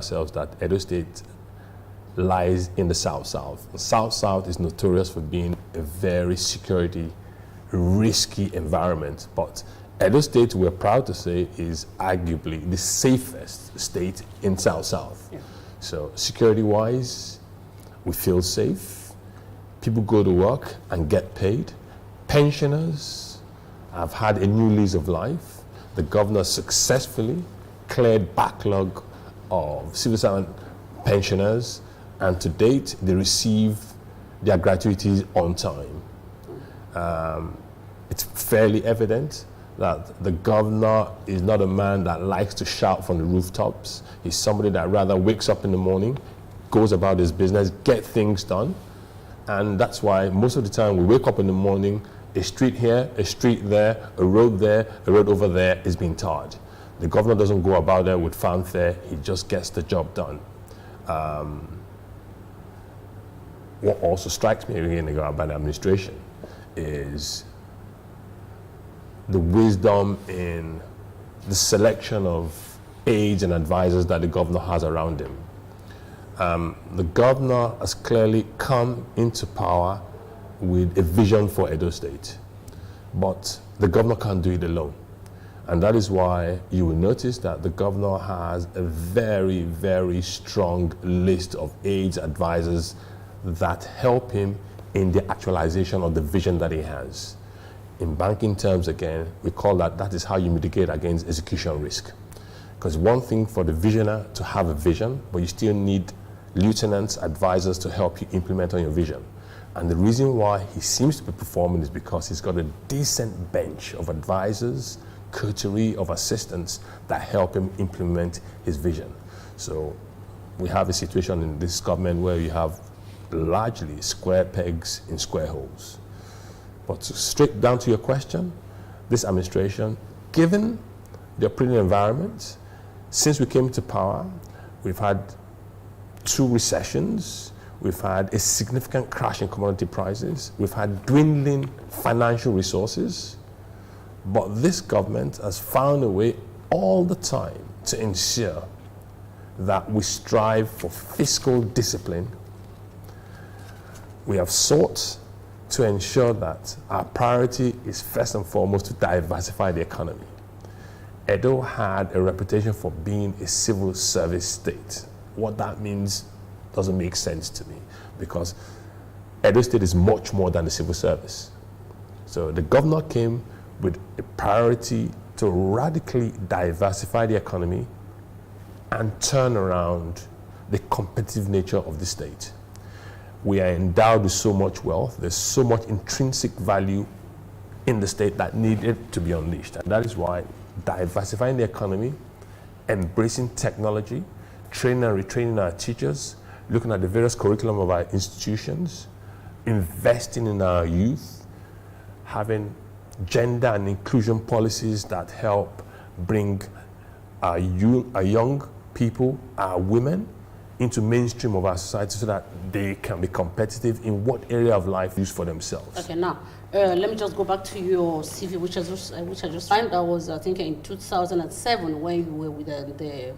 ourselves that Edo State lies in the South-South. The South-South is notorious for being a very security risky environment, but Edo State, we're proud to say, is arguably the safest state in South-South. Yeah. So security-wise, we feel safe. People go to work and get paid. Pensioners have had a new lease of life. The governor successfully cleared backlog of civil servant pensioners, and to date, they receive their gratuities on time. It's fairly evident that the governor is not a man that likes to shout from the rooftops. He's somebody that rather wakes up in the morning, goes about his business, get things done. And that's why most of the time we wake up in the morning, a street here, a street there, a road over there is being tarred. The governor doesn't go about there with fanfare, he just gets the job done. What also strikes me again about the administration is the wisdom in the selection of aides and advisors that the governor has around him. The governor has clearly come into power with a vision for Edo State, but the governor can't do it alone. And that is why you will notice that the governor has a very, very strong list of aides, advisors that help him in the actualization of the vision that he has. In banking terms, again, we call that is how you mitigate against execution risk. Because one thing for the visionary to have a vision, but you still need lieutenants, advisors to help you implement on your vision. And the reason why he seems to be performing is because he's got a decent bench of advisors, coterie of assistants that help him implement his vision. So we have a situation in this government where you have largely square pegs in square holes. But straight down to your question, this administration, given the operating environment, since we came to power, we've had 2 recessions, we've had a significant crash in commodity prices, we've had dwindling financial resources, but this government has found a way all the time to ensure that we strive for fiscal discipline. We have sought to ensure that our priority is first and foremost to diversify the economy. Edo had a reputation for being a civil service state. What that means doesn't make sense to me, because Edo State is much more than the civil service. So the governor came with a priority to radically diversify the economy and turn around the competitive nature of the state. We are endowed with so much wealth, there's so much intrinsic value in the state that needed to be unleashed. And that is why diversifying the economy, embracing technology, training and retraining our teachers, looking at the various curriculum of our institutions, investing in our youth, having gender and inclusion policies that help bring our young people, our women, into mainstream of our society so that they can be competitive in what area of life use for themselves. Okay, now let me just go back to your CV, which I just found. That was, I think, in 2007 when you were with the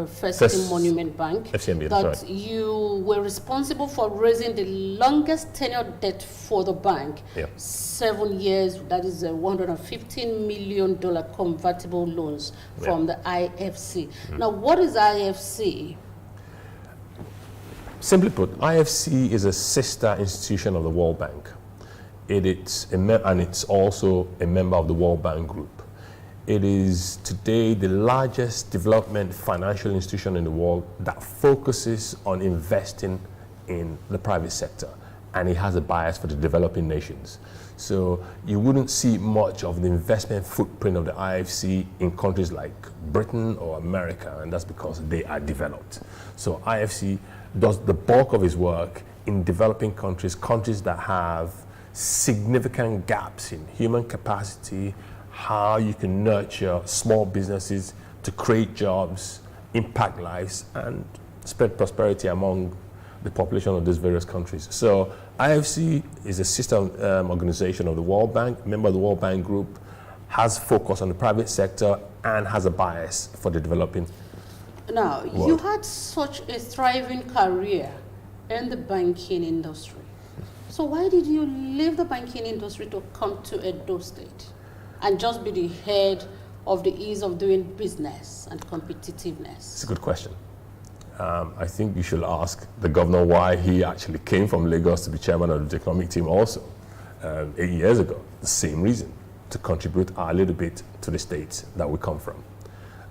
First Monument Bank. FCMB, that sorry. You were responsible for raising the longest tenure debt for the bank. Yeah. 7 years, that is $115 million convertible loans from the IFC. Now, what is IFC? Simply put, IFC is a sister institution of the World Bank. And it's also a member of the World Bank Group. It is today the largest development financial institution in the world that focuses on investing in the private sector, and it has a bias for the developing nations. So you wouldn't see much of the investment footprint of the IFC in countries like Britain or America, and that's because they are developed. So IFC does the bulk of its work in developing countries that have significant gaps in human capacity, how you can nurture small businesses to create jobs, impact lives, and spread prosperity among the population of these various countries. So IFC is a sister organization of the World Bank, member of the World Bank Group, has focus on the private sector and has a bias for the developing Now, world. you had such a thriving career in the banking industry. So why did you leave the banking industry to come to Edo State and just be the head of the ease of doing business and competitiveness? It's a good question. I think you should ask the governor why he actually came from Lagos to be chairman of the economic team also 8 years ago. The same reason, to contribute a little bit to the state that we come from.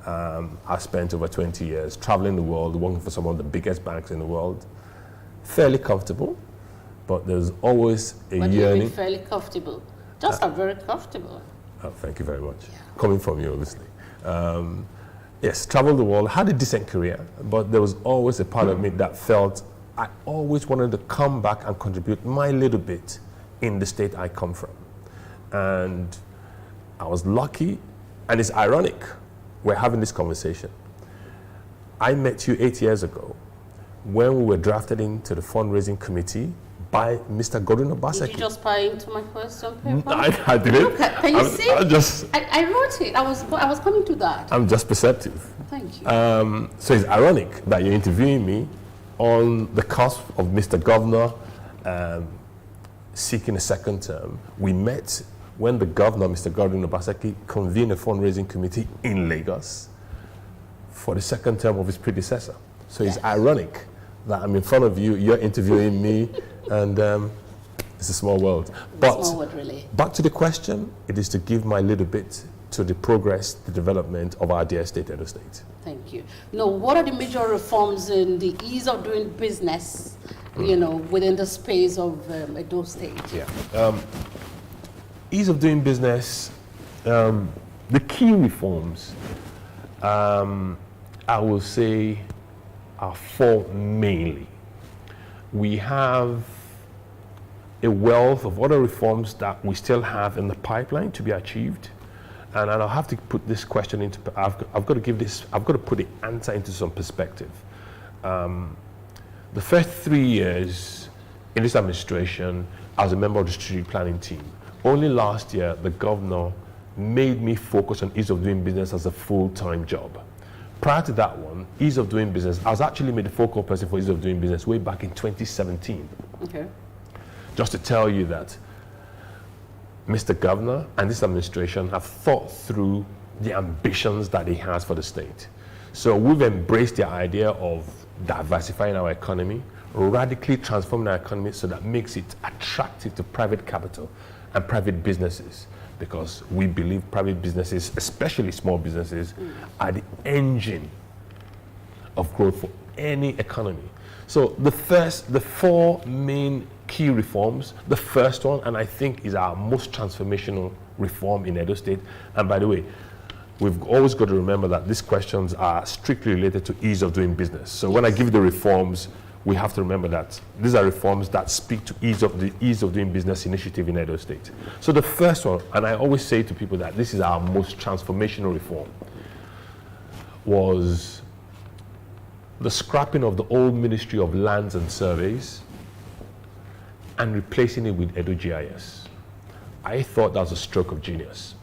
I spent over 20 years traveling the world, working for some of the biggest banks in the world. Fairly comfortable, but there's always a But yearning. you've been fairly comfortable. Just are very comfortable. Oh, thank you very much. Coming from you, obviously. Yes, traveled the world, had a decent career, but there was always a part of me that felt I always wanted to come back and contribute my little bit in the state I come from. And I was lucky, and it's ironic we're having this conversation. I met you 8 years ago when we were drafted into the fundraising committee by Mr. Governor Obaseki. Did you just buy into my question paper? I didn't. Look, can you see? I wrote it. I was coming to that. I'm just perceptive. Thank you. So it's ironic that you're interviewing me on the cusp of Mr. Governor seeking a second term. We met when the governor, Mr. Governor Obaseki, convened a fundraising committee in Lagos for the second term of his predecessor. So it's ironic that I'm in front of you, you're interviewing me, and it's a small world. But small world, really. Back to the question, it is to give my little bit to the progress, the development of our dear state, Edo State. Thank you. Now, what are the major reforms in the ease of doing business, within the space of Edo State? Yeah. Ease of doing business, the key reforms, I will say, are four mainly. We have a wealth of other reforms that we still have in the pipeline to be achieved. And I'll have to put this question into, I've got to put the answer into some perspective. The first 3 years in this administration, I was a member of the strategic planning team. Only last year, the governor made me focus on ease of doing business as a full-time job. Prior to that one, ease of doing business, I was actually made the focal person for ease of doing business way back in 2017. Okay. Just to tell you that Mr. Governor and this administration have thought through the ambitions that he has for the state. So we've embraced the idea of diversifying our economy, radically transforming our economy so that makes it attractive to private capital and private businesses, because we believe private businesses, especially small businesses, are the engine of growth for any economy. So the four main key reforms, the first one, and I think is our most transformational reform in Edo State, and by the way, we've always got to remember that these questions are strictly related to ease of doing business. So when I give the reforms, we have to remember that these are reforms that speak to the ease of doing business initiative in Edo State. So the first one, and I always say to people that this is our most transformational reform, was the scrapping of the old Ministry of Lands and Surveys and replacing it with Edo GIS. I thought that was a stroke of genius.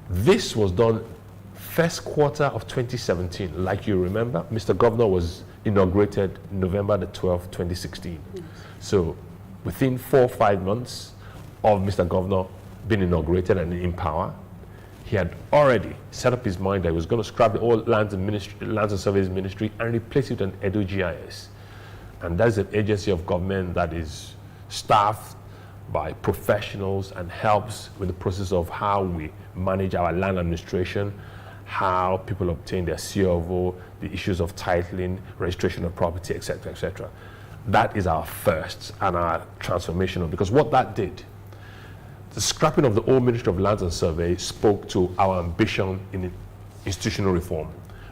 This was done first quarter of 2017. Like you remember, Mr. Governor was inaugurated November the 12th, 2016. Yes. So within 4 or 5 months of Mr. Governor being inaugurated and in power, he had already set up his mind that he was going to scrap the old Lands and Surveys Ministry and replace it with an Edo GIS. And that's an agency of government that is staffed by professionals and helps with the process of how we manage our land administration, how people obtain their COO, the issues of titling, registration of property, etc., etc. That is our first and our transformational, because what that did, the scrapping of the old Ministry of Lands and Survey spoke to our ambition in institutional reform.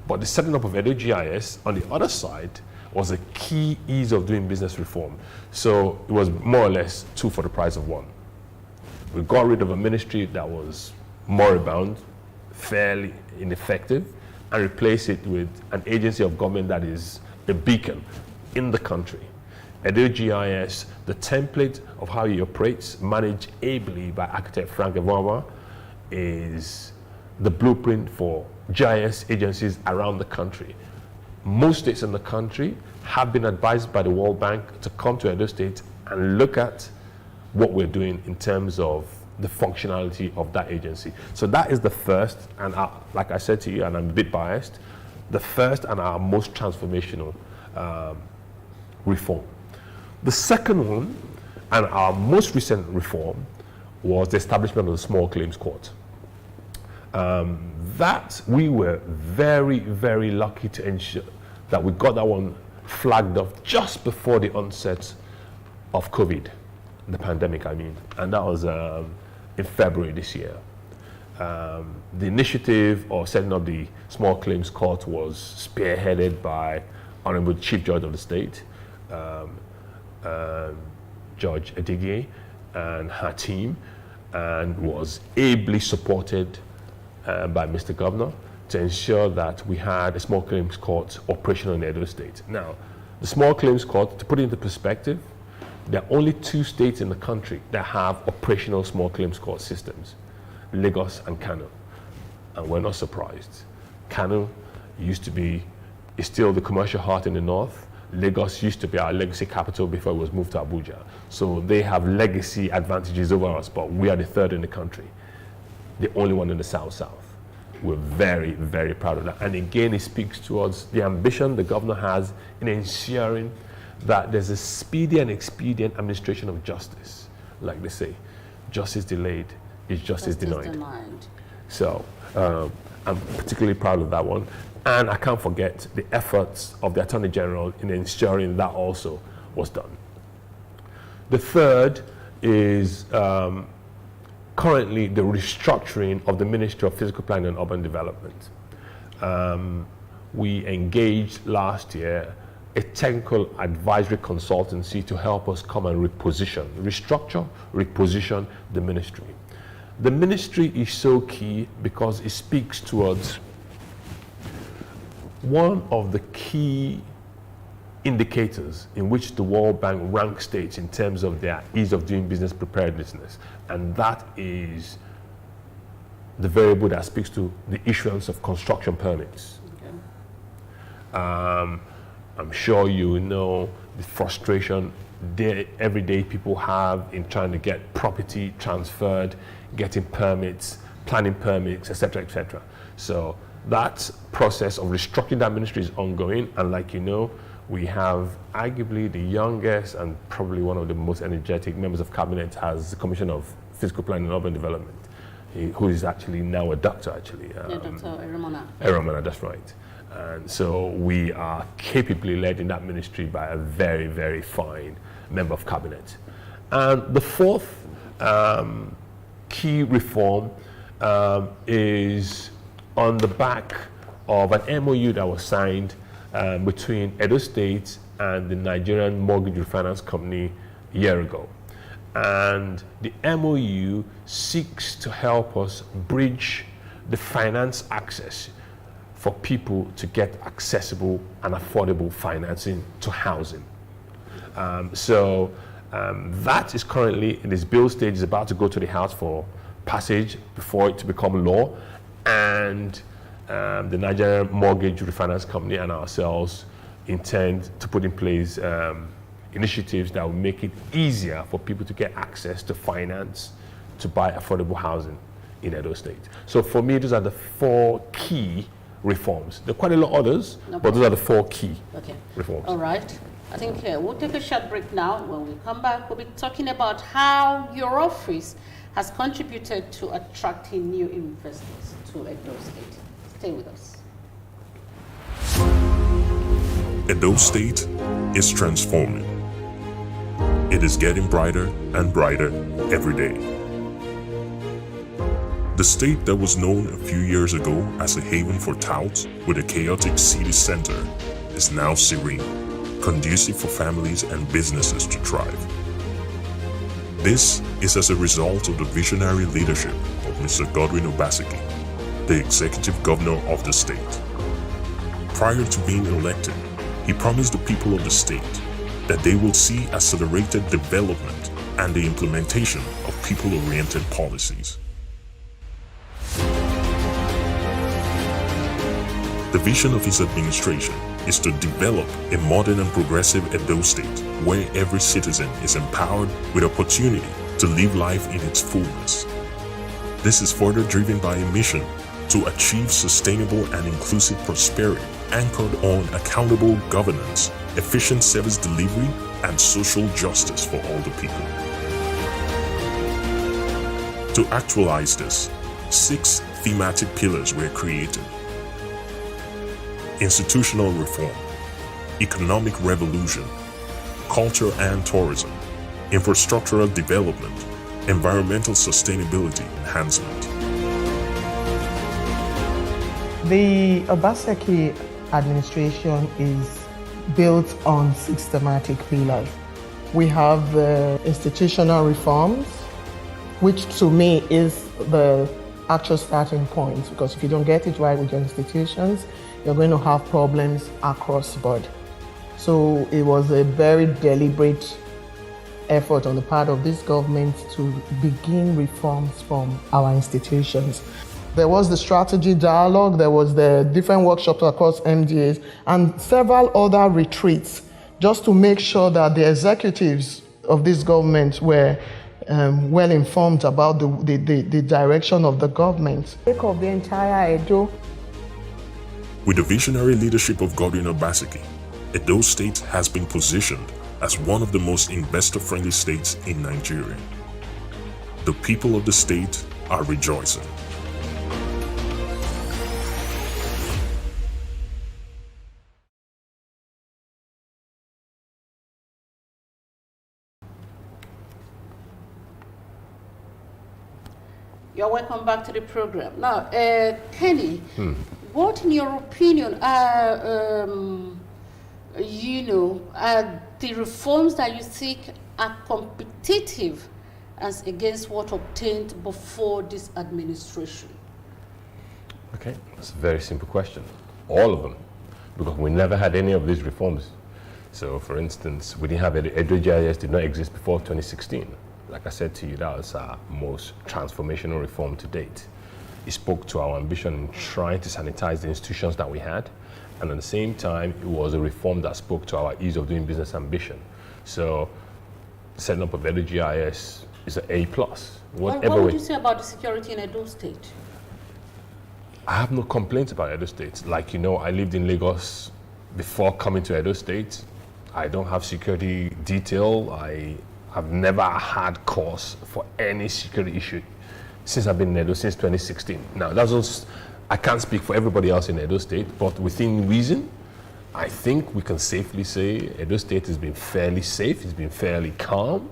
But the setting up of Edo GIS on the other side was a key ease of doing business reform. So it was more or less 2 for the price of 1. We got rid of a ministry that was moribund, fairly ineffective, and replace it with an agency of government that is a beacon in the country. Edo GIS, the template of how he operates, managed ably by architect Frank Evama, is the blueprint for GIS agencies around the country. Most states in the country have been advised by the World Bank to come to Edo State and look at what we're doing in terms of the functionality of that agency. So that is the first, and like I said to you, and I'm a bit biased, the first and our most transformational reform. The second one, and our most recent reform, was the establishment of the Small Claims Court. That we were very, very lucky to ensure that we got that one flagged off just before the onset of COVID, the pandemic, I mean, and that was in February this year. The initiative of setting up the Small Claims Court was spearheaded by Honorable Chief Judge of the State, Judge Edigie, and her team, and was ably supported by Mr. Governor to ensure that we had a Small Claims Court operational in Edo State. Now, the Small Claims Court, to put it into perspective, there are only 2 states in the country that have operational Small Claims Court systems, Lagos and Kano. And we're not surprised. Kano is still the commercial heart in the north. Lagos used to be our legacy capital before it was moved to Abuja. So they have legacy advantages over us, but we are the third in the country, the only one in the south-south. We're very, very proud of that. And again, it speaks towards the ambition the governor has in ensuring that there's a speedy and expedient administration of justice. Like they say, justice delayed is justice denied. So I'm particularly proud of that one. And I can't forget the efforts of the Attorney General in ensuring that also was done. The third is currently the restructuring of the Ministry of Physical Planning and Urban Development. We engaged last year a technical advisory consultancy to help us come and restructure the ministry. The ministry is so key because it speaks towards one of the key indicators in which the World Bank ranks states in terms of their ease of doing business preparedness, and that is the variable that speaks to the issuance of construction permits. Okay. I'm sure you know the frustration everyday people have in trying to get property transferred, getting permits, planning permits, etc., etc. So that process of restructuring that ministry is ongoing, and like you know, we have arguably the youngest and probably one of the most energetic members of cabinet as the Commissioner of Physical Planning and Urban Development, who is actually now a doctor, actually. Dr. Eromona. Eromona, that's right. And so we are capably led in that ministry by a very, very fine member of cabinet. And the fourth key reform is on the back of an MOU that was signed between Edo State and the Nigerian Mortgage Refinance Company a year ago. And the MOU seeks to help us bridge the finance access for people to get accessible and affordable financing to housing. That is currently in its bill stage, is about to go to the House for passage before it to become law. And the Nigerian Mortgage Refinance Company and ourselves intend to put in place initiatives that will make it easier for people to get access to finance to buy affordable housing in Edo State. So for me, those are the 4 key reforms. There are quite a lot of others, but those are the 4 key reforms. All right. I think we'll take a short break now. When we come back, we'll be talking about how your office has contributed to attracting new investors to Edo State. Stay with us. Edo State is transforming. It is getting brighter and brighter every day. The state that was known a few years ago as a haven for touts with a chaotic city center is now serene, conducive for families and businesses to thrive. This is as a result of the visionary leadership of Mr. Governor Obaseki, the executive governor of the state. Prior to being elected, he promised the people of the state that they will see accelerated development and the implementation of people-oriented policies. The vision of his administration is to develop a modern and progressive Edo State where every citizen is empowered with opportunity to live life in its fullness. This is further driven by a mission to achieve sustainable and inclusive prosperity anchored on accountable governance, efficient service delivery, and social justice for all the people. To actualize this, 6 thematic pillars were created: institutional reform, economic revolution, culture and tourism, infrastructural development, environmental sustainability enhancement. The Obaseki administration is built on 6 thematic pillars. We have institutional reforms, which to me is the actual starting point, because if you don't get it right with your institutions, you're going to have problems across the board. So it was a very deliberate effort on the part of this government to begin reforms from our institutions. There was the strategy dialogue, there was the different workshops across MDAs, and several other retreats just to make sure that the executives of this government were well informed about the direction of the government. Of the entire Edo. With the visionary leadership of Governor Obaseki, Edo State has been positioned as one of the most investor-friendly states in Nigeria. The people of the state are rejoicing. You're welcome back to the program. Now, Kenny, what in your opinion are, the reforms that you seek are competitive as against what obtained before this administration? Okay, that's a very simple question. All of them, because we never had any of these reforms. So, for instance, we didn't have Edo GIS did not exist before 2016. Like I said to you, that was our most transformational reform to date. It spoke to our ambition in trying to sanitize the institutions that we had, and at the same time, it was a reform that spoke to our ease of doing business ambition. So, setting up of Edo GIS is an A+. What would you say about the security in Edo State? I have no complaints about Edo State. Like, I lived in Lagos before coming to Edo State. I don't have security detail. I've never had cause for any security issue since I've been in Edo since 2016. Now, I can't speak for everybody else in Edo State, but within reason, I think we can safely say Edo State has been fairly safe, it's been fairly calm.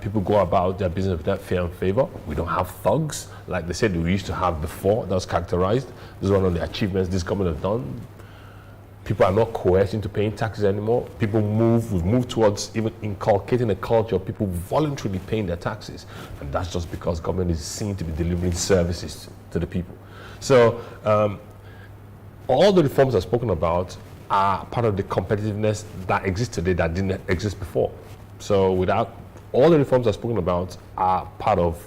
People go about their business without fear and favor. We don't have thugs like they said we used to have before. That was characterized. This is one of the achievements this government has done. People are not coerced into paying taxes anymore. We've moved towards even inculcating a culture of people voluntarily paying their taxes. And that's just because government is seen to be delivering services to the people. So all the reforms I've spoken about are part of the competitiveness that exists today that didn't exist before. So all the reforms I've spoken about are part of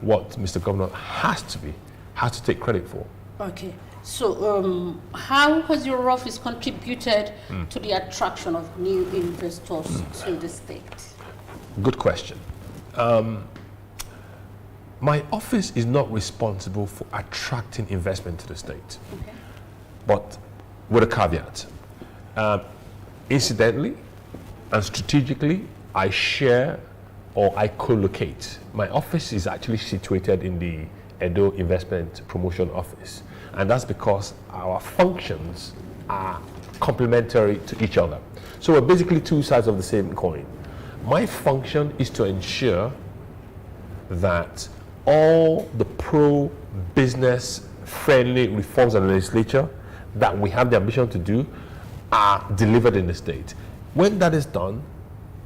what Mr. Governor has to take credit for. Okay. So, how has your office contributed to the attraction of new investors to the state? Good question. My office is not responsible for attracting investment to the state, but with a caveat. Incidentally and strategically, I share or I co-locate. My office is actually situated in the Edo Investment Promotion Office. And that's because our functions are complementary to each other. So we're basically 2 sides of the same coin. My function is to ensure that all the pro-business friendly reforms and legislature that we have the ambition to do are delivered in the state. When that is done,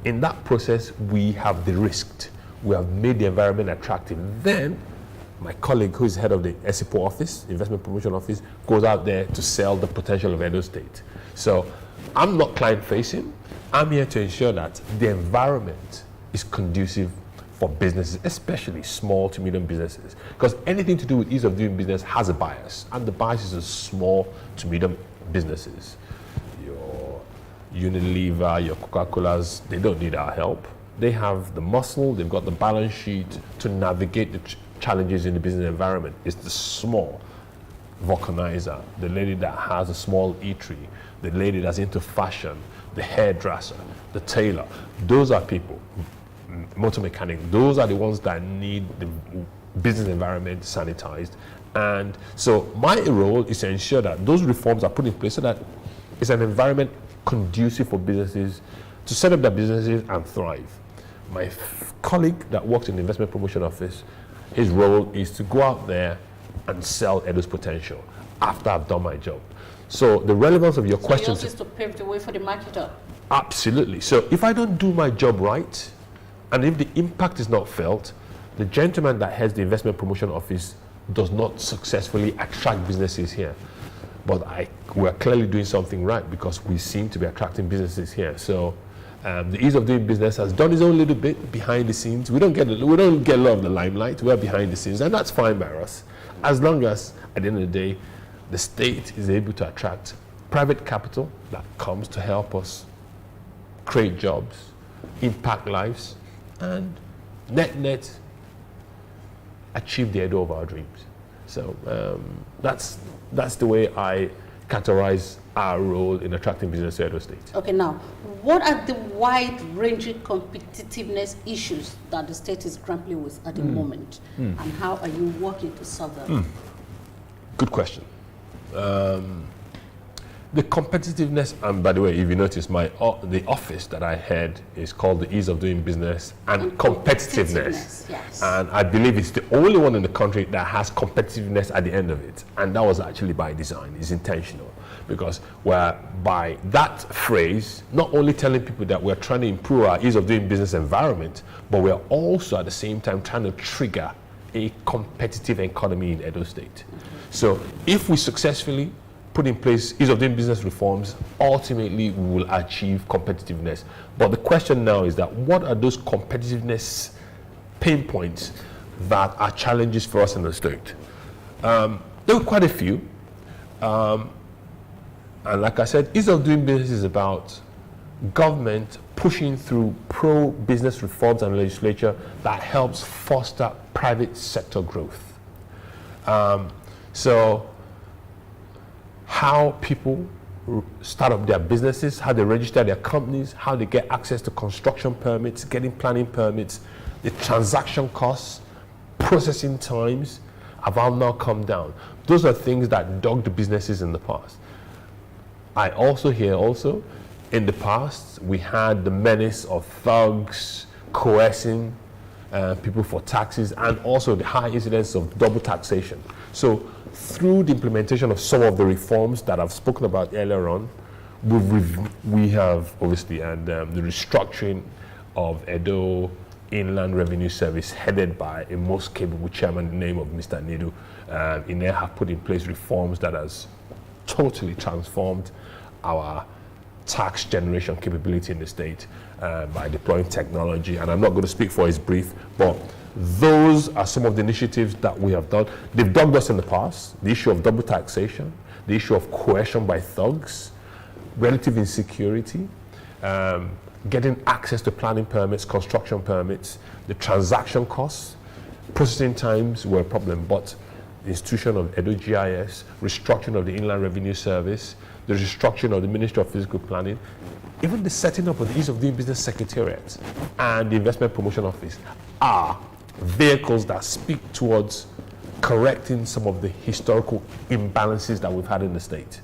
in that process, we have de-risked. We have made the environment attractive. Then my colleague, who is head of the ESIPO office, Investment Promotion Office, goes out there to sell the potential of Edo State. So I'm not client-facing. I'm here to ensure that the environment is conducive for businesses, especially small to medium businesses. Because anything to do with ease of doing business has a bias, and the bias is in small to medium businesses. Your Unilever, your Coca-Colas, they don't need our help. They have the muscle, they've got the balance sheet to navigate the challenges in the business environment. It's the small vulcanizer, the lady that has a small eatery, the lady that's into fashion, the hairdresser, the tailor. Those are people, motor mechanic, those are the ones that need the business environment sanitized. And so my role is to ensure that those reforms are put in place so that it's an environment conducive for businesses to set up their businesses and thrive. My colleague that works in the investment promotion office, his role is to go out there and sell Edo's potential after I've done my job. So the relevance of your question is to pave the way for the marketer. Absolutely. So if I don't do my job right, and if the impact is not felt, the gentleman that heads the investment promotion office does not successfully attract businesses here. But we're clearly doing something right because we seem to be attracting businesses here. So the ease of doing business has done its own little bit behind the scenes. We don't get a lot of the limelight. We're behind the scenes, and that's fine by us, as long as at the end of the day, the state is able to attract private capital that comes to help us create jobs, impact lives, and net achieve the Edo of our dreams. So that's the way I categorize our role in attracting business to Edo State. Okay, now, what are the wide-ranging competitiveness issues that the state is grappling with at the moment, and how are you working to solve them? Good question. The competitiveness, and by the way, if you notice, the office that I head is called the Ease of Doing Business and Competitiveness. Yes. And I believe it's the only one in the country that has competitiveness at the end of it. And that was actually by design. It's intentional. Because we're, by that phrase, not only telling people that we're trying to improve our ease of doing business environment, but we're also at the same time trying to trigger a competitive economy in Edo State. So if we successfully put in place ease of doing business reforms, ultimately we will achieve competitiveness. But the question now is that what are those competitiveness pain points that are challenges for us in the state? There were quite a few. And like I said, ease of doing business is about government pushing through pro-business reforms and legislature that helps foster private sector growth. So how people start up their businesses, how they register their companies, how they get access to construction permits, getting planning permits, the transaction costs, processing times have all now come down. Those are things that dogged the businesses in the past. I also hear in the past, we had the menace of thugs coercing people for taxes, and also the high incidence of double taxation. So through the implementation of some of the reforms that I've spoken about earlier on, we have obviously, and the restructuring of Edo Inland Revenue Service, headed by a most capable chairman in the name of Mr. Nidu, Ine have put in place reforms that has totally transformed our tax generation capability in the state by deploying technology. And I'm not going to speak for his brief, but those are some of the initiatives that we have done. They've dogged us in the past: the issue of double taxation, the issue of coercion by thugs, relative insecurity, getting access to planning permits, construction permits, the transaction costs, processing times were a problem, but the institution of Edo GIS, restructuring of the Inland Revenue Service, the restructuring of the Ministry of Physical Planning, even the setting up of the Ease of Doing Business Secretariat and the Investment Promotion Office are vehicles that speak towards correcting some of the historical imbalances that we've had in the state.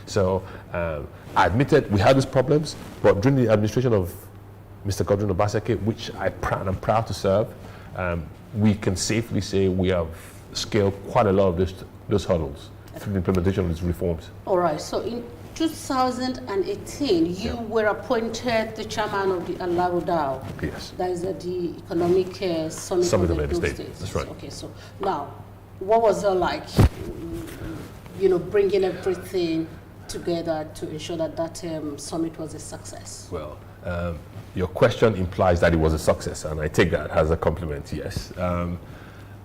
So I admitted we had these problems, but during the administration of Mr. Governor Obaseki, which I'm proud to serve, we can safely say we have scaled quite a lot of those hurdles through the implementation of these reforms. All right, so in 2018, you were appointed the chairman of the Alaghodaro. Yes. That is the Economic Summit of Edo State. That's right. Okay, so now, what was it like, bringing everything together to ensure that that summit was a success? Well, Your question implies that it was a success, and I take that as a compliment, yes.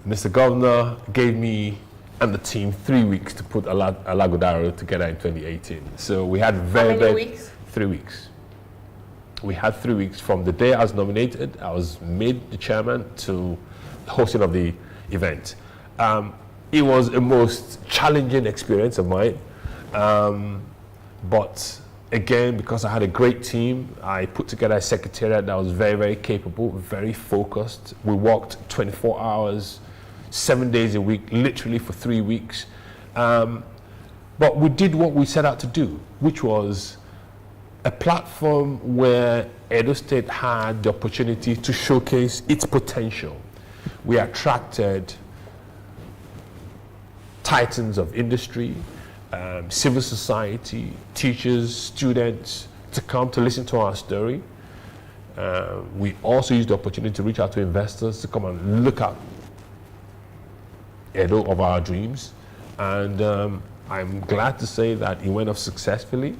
Mr. Governor gave me and the team 3 weeks to put Alaghodaro together in 2018. So we had How many weeks? 3 weeks. We had 3 weeks from the day I was nominated, I was made the chairman, to the hosting of the event. It was a most challenging experience of mine, but again, because I had a great team, I put together a secretariat that was very, very capable, very focused. We worked 24 hours, 7 days a week, literally for 3 weeks. But we did what we set out to do, which was a platform where Edo State had the opportunity to showcase its potential. We attracted titans of industry, civil society, teachers, students to come to listen to our story. We also used the opportunity to reach out to investors to come and look at Edo of our dreams. And I'm glad to say that it went off successfully.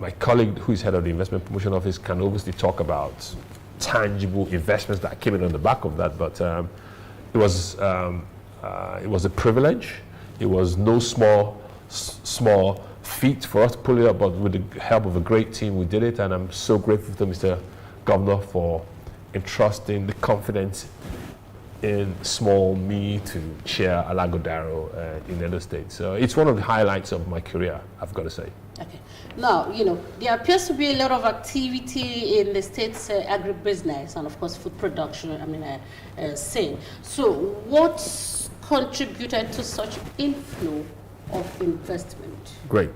My colleague, who is head of the Investment Promotion Office, can obviously talk about tangible investments that came in on the back of that, but it was a privilege. It was no small feat for us to pull it up, but with the help of a great team, we did it, and I'm so grateful to Mr. Governor for entrusting the confidence in small me to chair Alaghodaro in Edo State. So it's one of the highlights of my career, I've got to say. Okay. Now, there appears to be a lot of activity in the state's agribusiness and, of course, food production, scene. So what contributed to such inflow of investment? Great.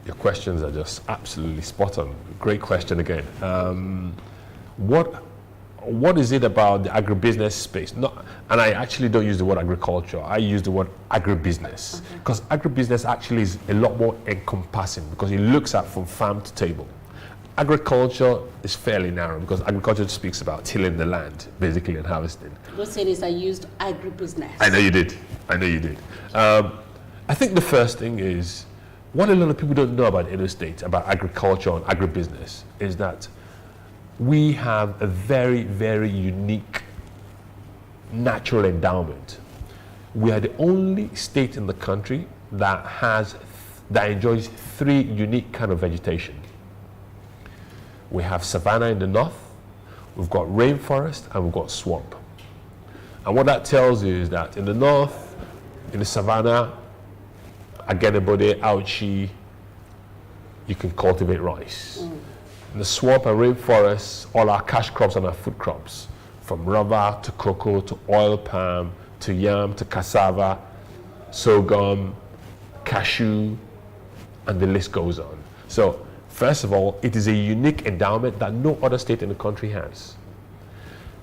Your questions are just absolutely spot on. Great question again. What is it about the agribusiness space? And I actually don't use the word agriculture. I use the word agribusiness, because agribusiness actually is a lot more encompassing, because it looks at from farm to table. Agriculture is fairly narrow, because agriculture speaks about tilling the land, basically, and harvesting. Those saying I used agribusiness. I know you did. I think the first thing is, what a lot of people don't know about Edo State, about agriculture and agribusiness, is that we have a very, very unique natural endowment. We are the only state in the country that enjoys 3 unique kind of vegetation. We have savanna in the north, we've got rainforest, and we've got swamp. And what that tells you is that in the north, in the savanna, Agenebode, Auchi, you can cultivate rice. In the swamp and rainforest, all our cash crops and our food crops, from rubber to cocoa to oil palm to yam to cassava, sorghum, cashew, and the list goes on. So, first of all, it is a unique endowment that no other state in the country has.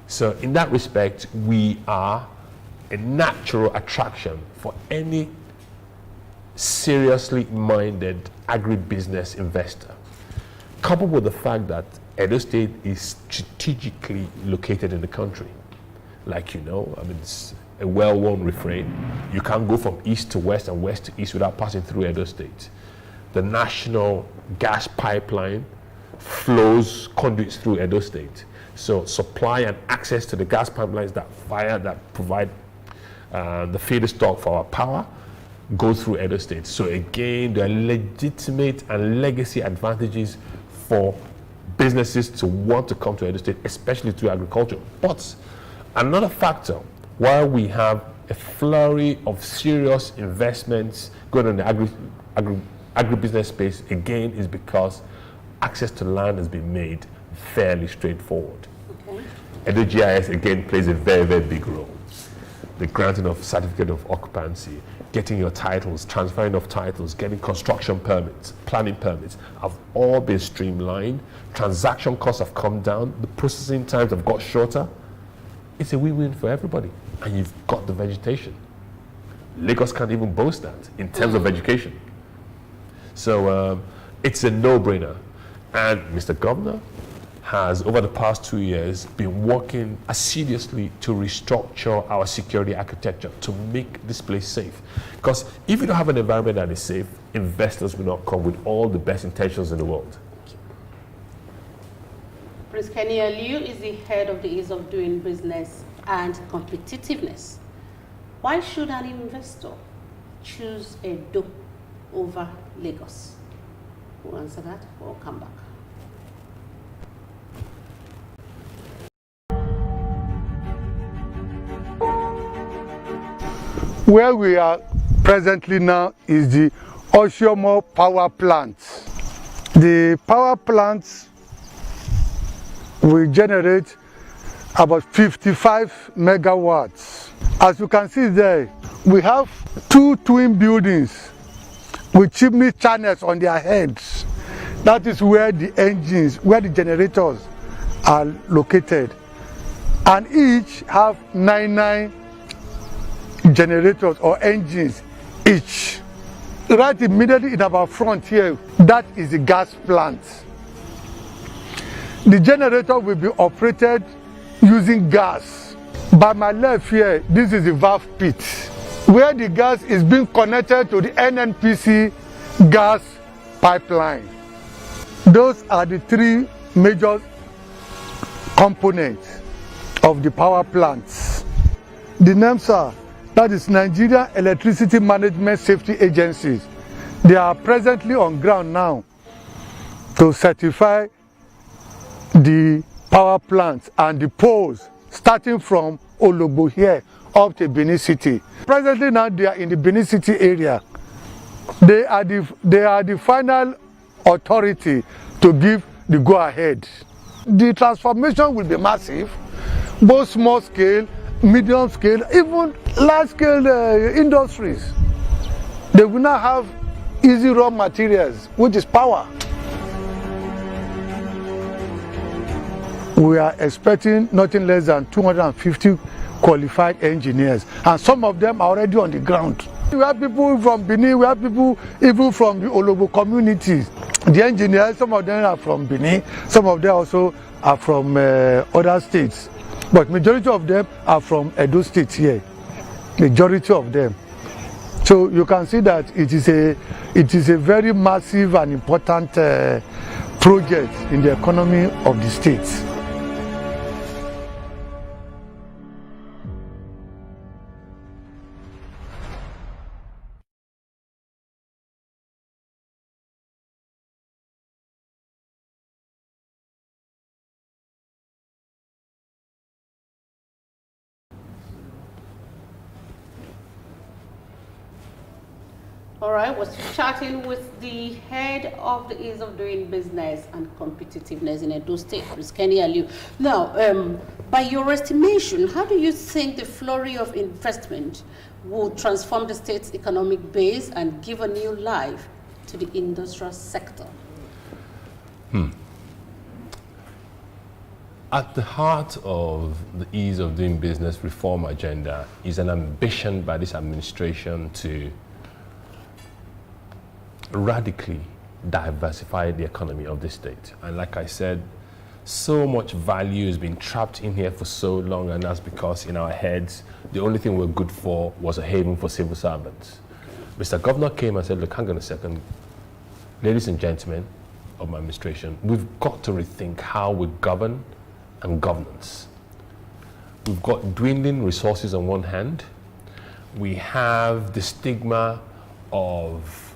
So, in that respect, we are a natural attraction for any seriously minded agribusiness investor. Coupled with the fact that Edo State is strategically located in the country. Like it's a well-worn refrain. You can't go from east to west and west to east without passing through Edo State. The national gas pipeline flows conduits through Edo State. So supply and access to the gas pipelines that provide the feedstock for our power go through Edo State. So again, there are legitimate and legacy advantages for businesses to want to come to Edo State, especially through agriculture. But another factor, while we have a flurry of serious investments going on in the agribusiness space, again, is because access to land has been made fairly straightforward. Okay. Edo GIS, again, plays a very, very big role. The granting of certificate of occupancy, getting your titles, transferring of titles, getting construction permits, planning permits have all been streamlined. Transaction costs have come down. The processing times have got shorter. It's a win-win for everybody. And you've got the vegetation. Lagos can't even boast that in terms of education. So it's a no-brainer. And Mr. Governor has, over the past 2 years, been working assiduously to restructure our security architecture to make this place safe. Because if you don't have an environment that is safe, investors will not come with all the best intentions in the world. Ms. Kenny Aliu is the head of the Ease of Doing Business and Competitiveness. Why should an investor choose Edo over Lagos? We'll answer that. We'll come back. Where we are presently now is the Oshomo power plant. The power plant will generate about 55 megawatts. As you can see there, we have two twin buildings with chimney channels on their heads. That is where the engines, where the generators are located. And each have 99 generators or engines each. Right immediately in our front here, that is the gas plant. The generator will be operated using gas. By my left here, this is the valve pit, where the gas is being connected to the NNPC gas pipeline. Those are the three major components of the power plants. The names are, that is Nigeria Electricity Management Safety Agencies. They are presently on ground now to certify the power plants and the poles starting from Ologbo here up to Benin City. Presently now they are in the Benin City area. They are the final authority to give the go-ahead. The transformation will be massive, both small scale, medium scale, even large scale industries. They will now have easy raw materials, which is power. We are expecting nothing less than 250 qualified engineers, and some of them are already on the ground. We have people from Benin, we have people even from the Ologbo communities. The engineers, some of them are from Benin, some of them also are from other states. But majority of them are from Edo State here. Majority of them. So you can see that it is a very massive and important project in the economy of the state. All right, we're chatting with the head of the Ease of Doing Business and Competitiveness in Edo State, Ms. Kenny Aliu. Now, by your estimation, how do you think the flurry of investment will transform the state's economic base and give a new life to the industrial sector? At the heart of the Ease of Doing Business reform agenda is an ambition by this administration to radically diversify the economy of the state. And like I said, so much value has been trapped in here for so long, and that's because in our heads, the only thing we're good for was a haven for civil servants. Mr. Governor came and said, look, hang on a second, ladies and gentlemen of my administration, we've got to rethink how we govern and governance. We've got dwindling resources on one hand. We have the stigma of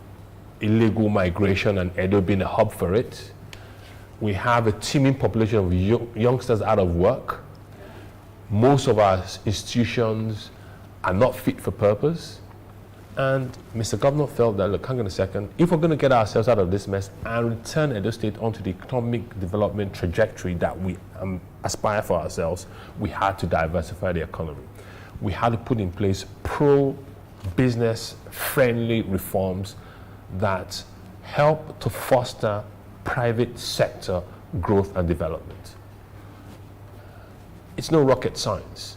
illegal migration and Edo being a hub for it. We have a teeming population of youngsters out of work. Most of our institutions are not fit for purpose. And Mr. Governor felt that, look, hang on a second, if we're going to get ourselves out of this mess and return Edo State onto the economic development trajectory that we aspire for ourselves, we had to diversify the economy. We had to put in place pro-business friendly reforms that help to foster private sector growth and development. It's no rocket science.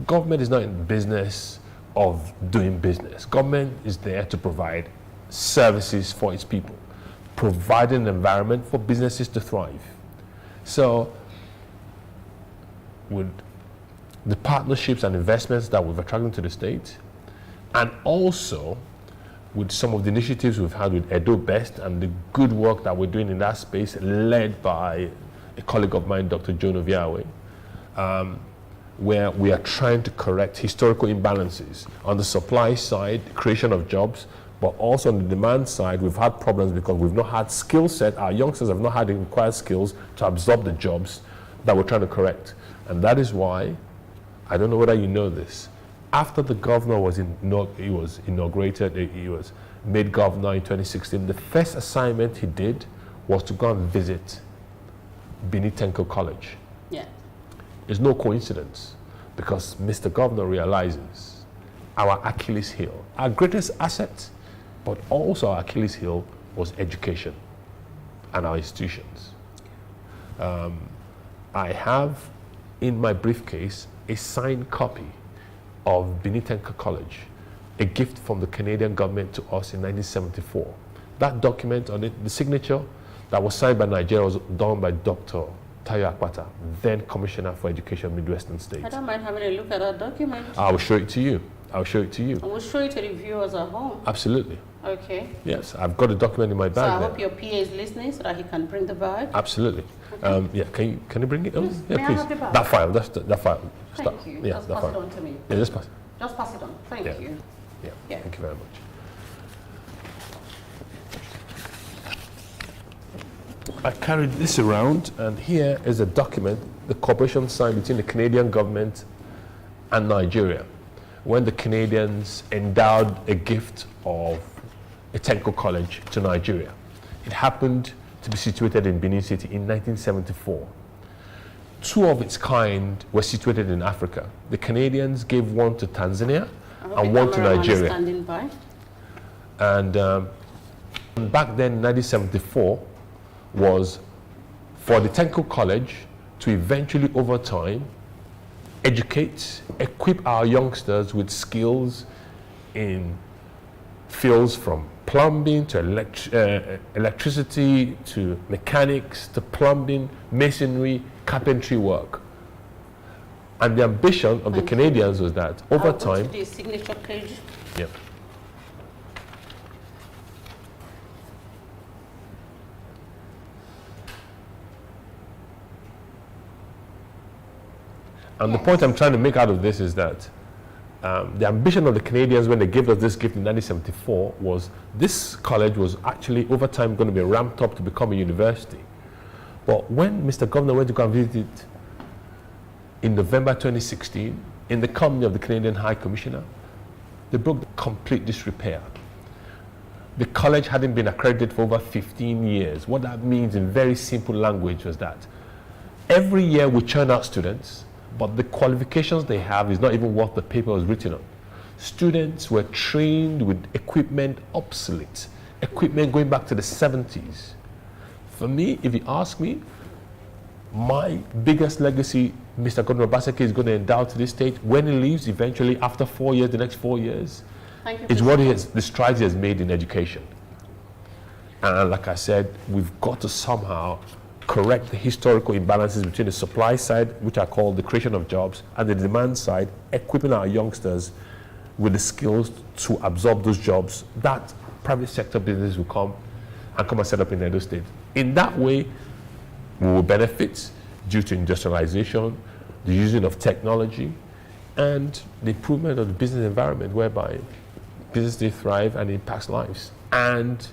Government is not in the business of doing business. Government is there to provide services for its people, provide an environment for businesses to thrive. So with the partnerships and investments that we've attracted to the state, and also with some of the initiatives we've had with Edo Best and the good work that we're doing in that space, led by a colleague of mine, Dr. Joan Oviawe, where we are trying to correct historical imbalances on the supply side, creation of jobs, but also on the demand side, we've had problems because we've not had skill set. Our youngsters have not had the required skills to absorb the jobs that we're trying to correct. And that is why, I don't know whether you know this, after the governor was inaugurated, he was made governor in 2016, the first assignment he did was to go and visit Benin Technical College. Yeah. It's no coincidence, because Mr. Governor realizes our Achilles heel, our greatest asset, but also our Achilles heel was education and our institutions. I have in my briefcase a signed copy of Benin Technical College, a gift from the Canadian government to us in 1974. That document on it, the signature that was signed by Nigeria, was done by Dr. Tayo Akpata, then Commissioner for Education, Midwestern State. I don't mind having a look at that document. I will show it to you. I'll show it to you. I will show it to the viewers at home. Absolutely. Okay. Yes, I've got a document in my So bag I there. hope your PA is listening so that he can bring the bag. Absolutely. Yeah, can you bring it? Yes. Yeah, May I please. have the bag? That file. That file. Thank you. Yeah, Just that pass file. it on to me. Yeah, just pass. Just pass it on. Thank Yeah. you. Yeah. Yeah. Thank you very much. I carried this around, and here is a document the cooperation signed between the Canadian government and Nigeria, when the Canadians endowed a gift of a technical college to Nigeria. It happened to be situated in Benin City in 1974. Two of its kind were situated in Africa. The Canadians gave one to Tanzania and one to Nigeria. Standing by. And back then, in 1974, was for the technical college to eventually, over time, educate, equip our youngsters with skills in fields from plumbing to electricity to mechanics to plumbing, masonry, carpentry work. And the ambition of the Canadians was that over I'll go time, to the signature page. yeah. And the point I'm trying to make out of this is that the ambition of the Canadians when they gave us this gift in 1974 was this college was actually over time going to be ramped up to become a university. But when Mr. Governor went to go and visit it in November 2016, in the company of the Canadian High Commissioner, they broke complete disrepair. The college hadn't been accredited for over 15 years. What that means in very simple language was that every year we churn out students, but the qualifications they have is not even what the paper was written on. Students were trained with equipment obsolete, equipment going back to the 70s. For me, if you ask me, my biggest legacy Mr. Governor Obaseki is going to endow to this state when he leaves eventually after 4 years, the next 4 years, Thank you. is what the strides he has made in education. And like I said, we've got to somehow correct the historical imbalances between the supply side, which I call the creation of jobs, and the demand side, equipping our youngsters with the skills to absorb those jobs that private sector business will come and set up in Edo State. In that way, we will benefit due to industrialization, the using of technology, and the improvement of the business environment whereby businesses thrive and impacts lives. And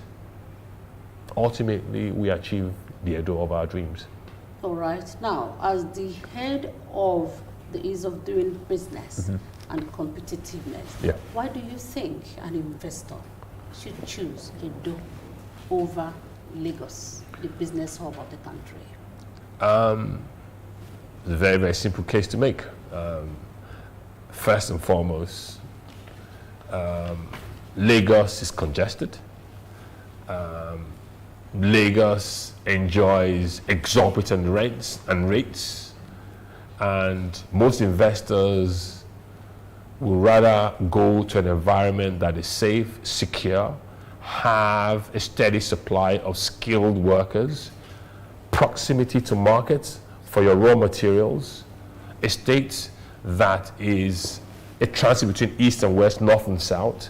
ultimately, we achieve the Edo of our dreams. All right. Now, as the head of the ease of doing business and competitiveness, Yeah. why do you think an investor should choose Edo over Lagos, the business hub of the country? It's a very, very simple case to make. First and foremost, Lagos is congested. Lagos enjoys exorbitant rents and rates, and most investors will rather go to an environment that is safe, secure, have a steady supply of skilled workers, proximity to markets for your raw materials, a state that is a transit between east and west, north and south,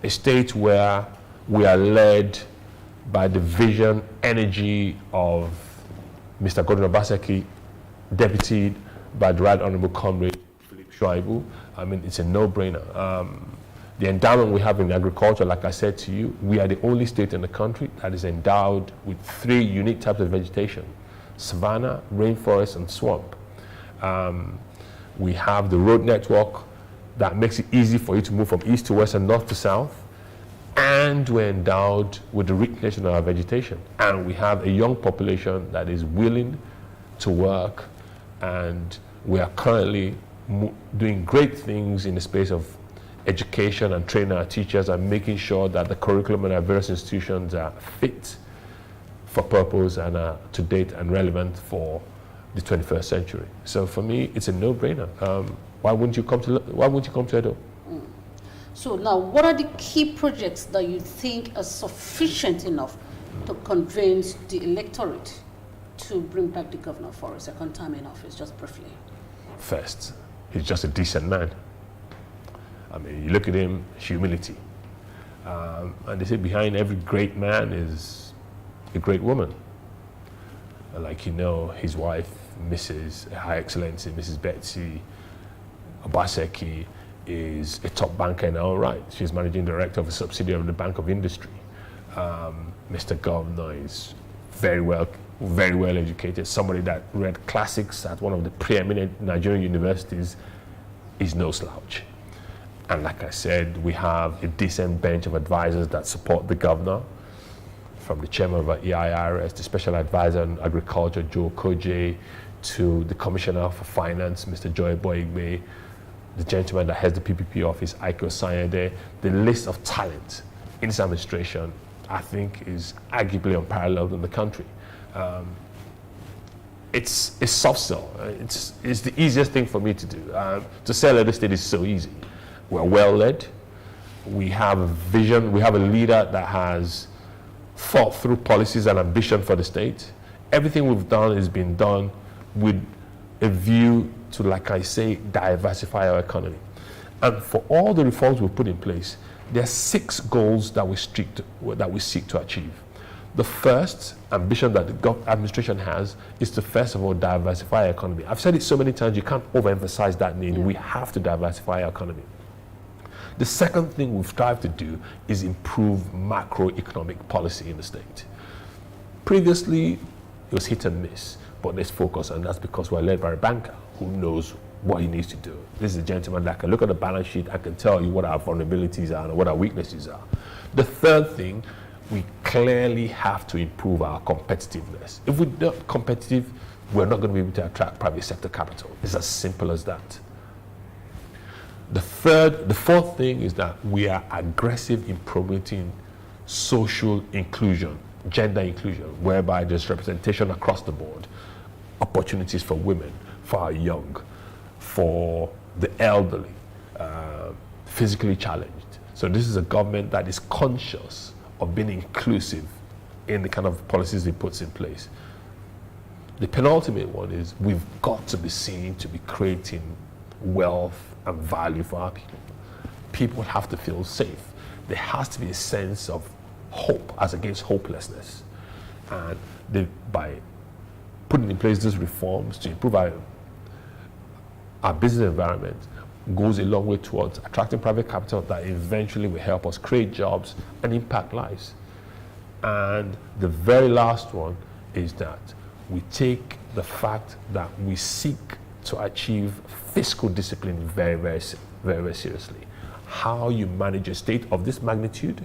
a state where we are led by the vision, energy of Mr. Governor Obaseki, deputied by the Right Honorable Comrade Philip Shuaibu. I mean, it's a no-brainer. The endowment we have in agriculture, like I said to you, we are the only state in the country that is endowed with 3 unique types of vegetation: savanna, rainforest, and swamp. We have the road network that makes it easy for you to move from east to west and north to south. And we're endowed with the richness of our vegetation. And we have a young population that is willing to work. And we are currently doing great things in the space of education and training our teachers and making sure that the curriculum in our various institutions are fit for purpose and are to date and relevant for the 21st century. So for me, it's a no-brainer. Why wouldn't you come to Edo? So now, what are the key projects that you think are sufficient enough to convince the electorate to bring back the governor for a second time in office, just briefly? First, he's just a decent man. I mean, you look at him, humility. And they say behind every great man is a great woman. And like you know, his wife, Mrs. High Excellency, Mrs. Betsy Obaseki, is a top banker in her own right. She's managing director of a subsidiary of the Bank of Industry. Mr. Governor is very well educated. Somebody that read classics at one of the preeminent Nigerian universities is no slouch. And like I said, we have a decent bench of advisors that support the governor, from the chairman of EIRS, the special advisor on agriculture, Joe Koje, to the commissioner for finance, Mr. Joy Boigbe, the gentleman that heads the PPP office, Aiko Sayede. The list of talent in this administration, I think, is arguably unparalleled in the country. It's a soft sell. It's the easiest thing for me to do. To sell Edo State is so easy. We're well led. We have a vision. We have a leader that has thought through policies and ambition for the state. Everything we've done has been done with a view to, like I say, diversify our economy. And for all the reforms we've put in place, there are 6 goals that we seek to achieve. The first ambition that the administration has is to, first of all, diversify our economy. I've said it so many times, you can't overemphasize that need. We have to diversify our economy. The second thing we've strived to do is improve macroeconomic policy in the state. Previously, it was hit and miss, but let's focus, and that's because we're led by a banker who knows what he needs to do. This is a gentleman that can look at the balance sheet and can tell you what our vulnerabilities are and what our weaknesses are. The third thing, we clearly have to improve our competitiveness. If we're not competitive, we're not going to be able to attract private sector capital. It's as simple as that. The fourth thing is that we are aggressive in promoting social inclusion, gender inclusion, whereby there's representation across the board, opportunities for women, for our young, for the elderly, physically challenged. So this is a government that is conscious of being inclusive in the kind of policies it puts in place. The penultimate one is we've got to be seen to be creating wealth and value for our people. People have to feel safe. There has to be a sense of hope as against hopelessness. And by putting in place these reforms to improve our business environment goes a long way towards attracting private capital that eventually will help us create jobs and impact lives. And the very last one is that we take the fact that we seek to achieve fiscal discipline very, very, very, very seriously. How you manage a state of this magnitude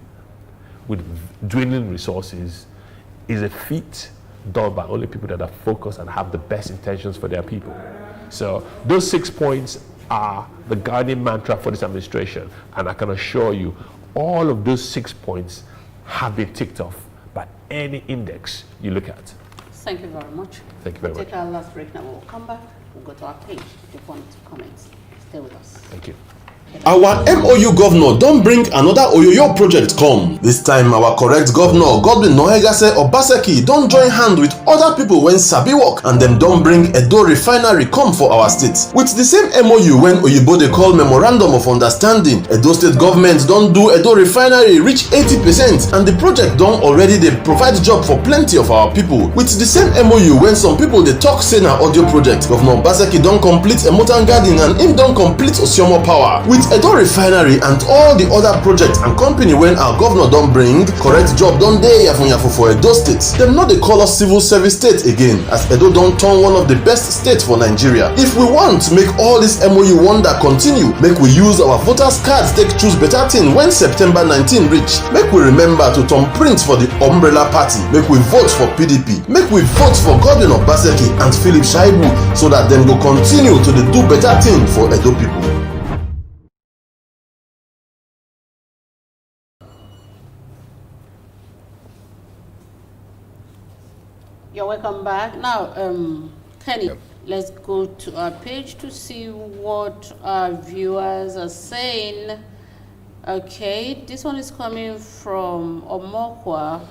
with dwindling resources is a feat done by only people that are focused and have the best intentions for their people. So those 6 points are the guiding mantra for this administration, and I can assure you all of those 6 points have been ticked off by any index you look at. Thank you very much. Thank you very much. Take our last break now. We'll come back. We'll go to our page if you want to comment. Stay with us. Thank you. Our MOU governor don't bring another Oyoyo project come. This time our correct governor, Governor Obaseki, don't join hand with other people when sabi work, and them don't bring Edo refinery come for our state. With the same MOU when Oyibo they call Memorandum of Understanding, Edo State government don't do Edo refinery reach 80%, and the project don't already they provide job for plenty of our people. With the same MOU when some people they talk say na audio project, Governor Obaseki don't complete Emotan Garden and him don't complete Osiomo Power. With Edo refinery and all the other projects and company when our governor don't bring correct job don't dey yafu for Edo State. Them not they call us civil service state again, as Edo don't turn one of the best states for Nigeria. If we want to make all this MOU wonder continue, make we use our voters cards take choose better thing when September 19 reach. Make we remember to turn print for the umbrella party. Make we vote for PDP. Make we vote for Governor Obaseki and Philip Shaibu so that them go continue to do better thing for Edo people. You're welcome back. Now, Kenny, let's go to our page to see what our viewers are saying. Okay, this one is coming from Omokwa.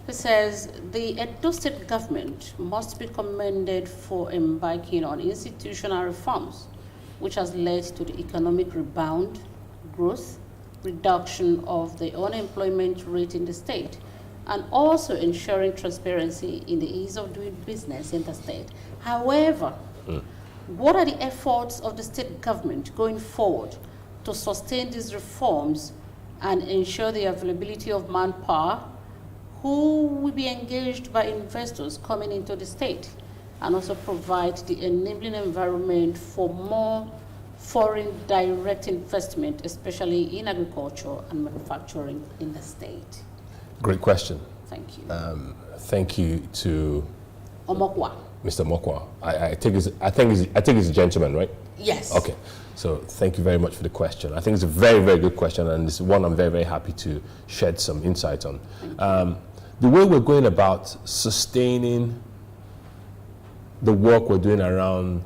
It says, the Edo State government must be commended for embarking on institutional reforms, which has led to the economic rebound, growth, reduction of the unemployment rate in the state, and also ensuring transparency in the ease of doing business in the state. However, what are the efforts of the state government going forward to sustain these reforms and ensure the availability of manpower who will be engaged by investors coming into the state, and also provide the enabling environment for more foreign direct investment, especially in agriculture and manufacturing in the state? Great question. Thank you. Thank you to Omokwa. Mr. Mokwa. I think he's a gentleman, right? Yes. Okay. So thank you very much for the question. I think it's a very, very good question, and it's one I'm very, very happy to shed some insight on. The way we're going about sustaining the work we're doing around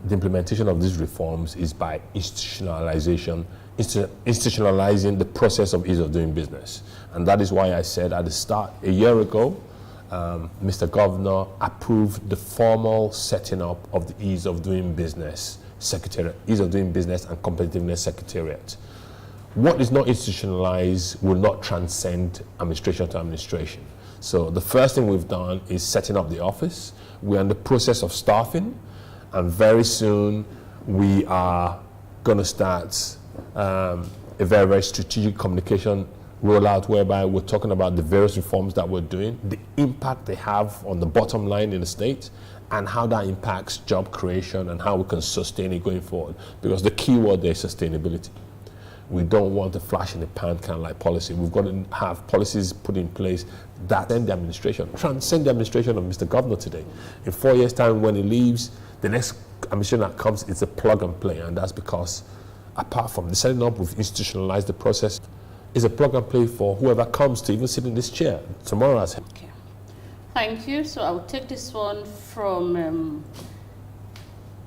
the implementation of these reforms is by institutionalizing the process of ease of doing business. And that is why I said at the start, a year ago, Mr. Governor approved the formal setting up of the Ease of Doing Business Secretariat, Ease of Doing Business and Competitiveness Secretariat. What is not institutionalized will not transcend administration to administration. So the first thing we've done is setting up the office. We're in the process of staffing, and very soon we are going to start a very, very strategic communication rollout whereby we're talking about the various reforms that we're doing, the impact they have on the bottom line in the state, and how that impacts job creation and how we can sustain it going forward. Because the key word there is sustainability. We don't want a flash in the pan kind of like policy. We've got to have policies put in place that transcend the administration of Mr. Governor today. In 4 years' time, when he leaves, the next administration that comes is a plug and play, and that's because apart from the setting up, we've institutionalized the process. Is a plug and play for whoever comes to even sit in this chair tomorrow. Okay. Thank you. So I will take this one from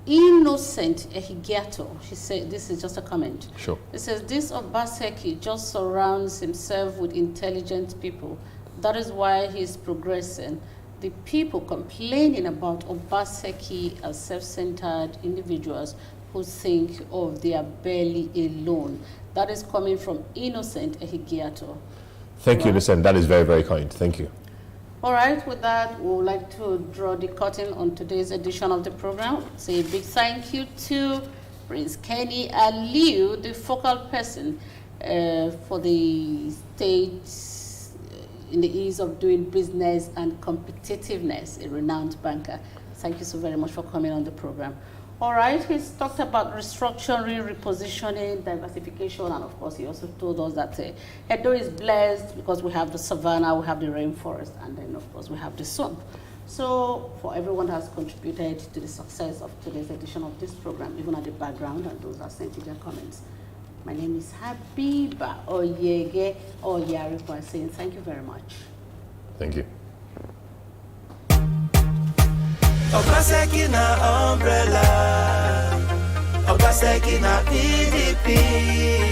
Innocent Ehigiato. She said, this is just a comment. Sure. It says, this Obaseki just surrounds himself with intelligent people. That is why he's progressing. The people complaining about Obaseki as self-centered individuals who think of their belly alone. That is coming from Innocent Ehigiato. Thank you, Innocent. That is very, very kind. Thank you. All right, with that, we would like to draw the curtain on today's edition of the program. Say a big thank you to Prince Kenny Aliu, the focal person for the state in the ease of doing business and competitiveness, a renowned banker. Thank you so very much for coming on the program. All right, he's talked about restructuring, repositioning, diversification, and of course he also told us that Edo is blessed because we have the savanna, we have the rainforest, and then of course we have the swamp. So for everyone who has contributed to the success of today's edition of this program, even at the background, and those that sent in their comments. My name is Habiba Oyege Oyaripo, saying thank you very much. Thank you. Obaseki na umbrella. Obaseki na PDP.